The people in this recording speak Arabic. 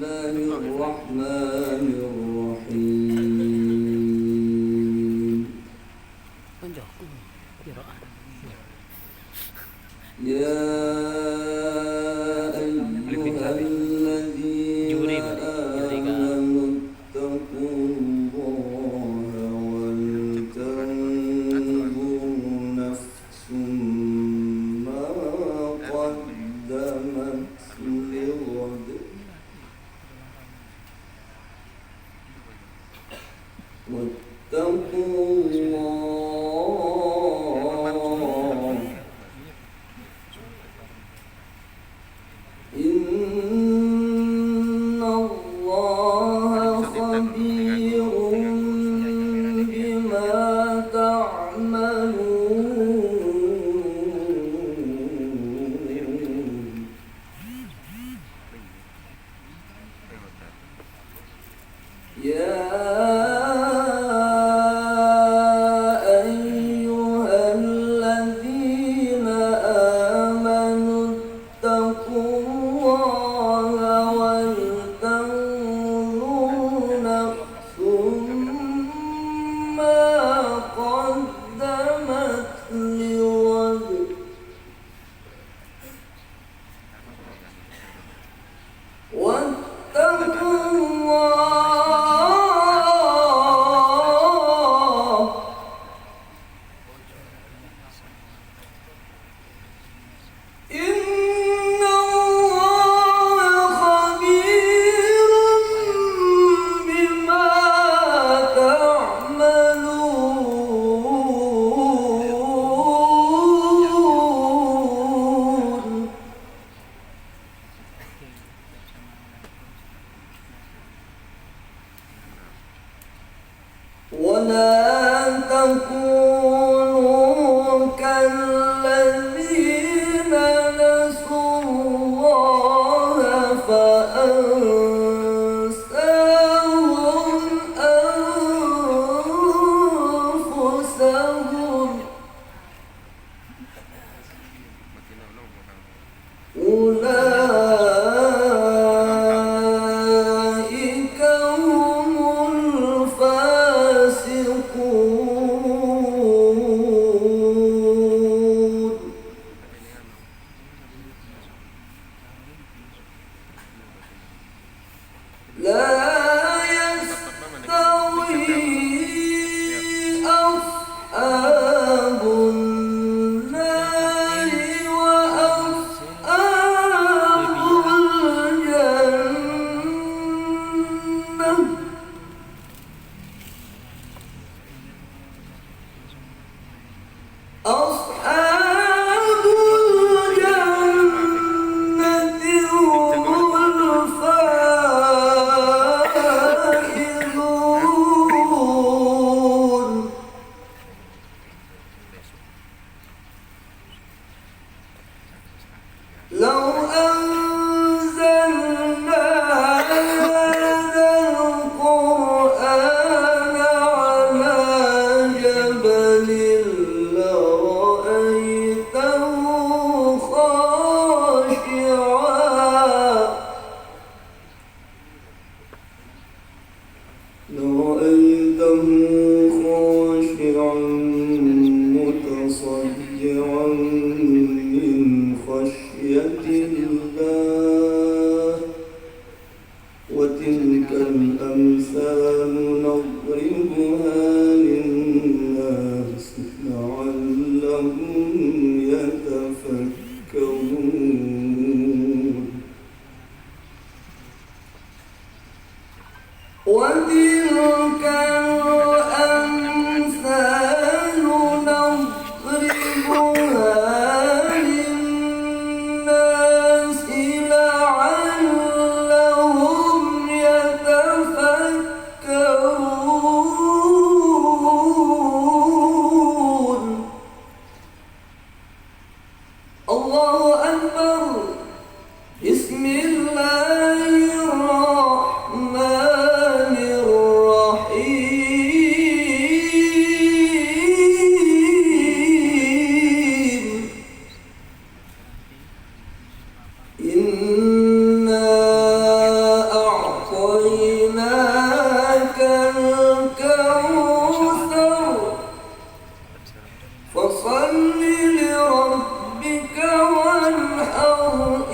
الله الرحمن الرحيم يا أيها الذين آمنوا اتقوا الله ولتنظر نفس ما قدمت لغد واتقوا الله إن الله خبير بما تعملون يا أيها الذين آمنوا اتقوا الله ولتنظر نفس ما قدمت لغد واتقوا الله إن الله خبير بما تعملون ولا تكونوا كالذين نسوا الله فأنساهم أنفسهم أولئك هم الفاسقون لا يستوي أصحاب النار وأصحاب الجنة أصحاب الجنة هم الفائزون لو أنزلنا هذا القرآن على جبل لرأيته خاشعا متصدعا من خشية الله وتلك الأمثال نضربها للناس لعلهم يتفكرون وتلك الأمثال نضربها للناس لعلهم يتفكرون الله أكبر بسم الله الرحمن الرحيم فصل لربك وانحر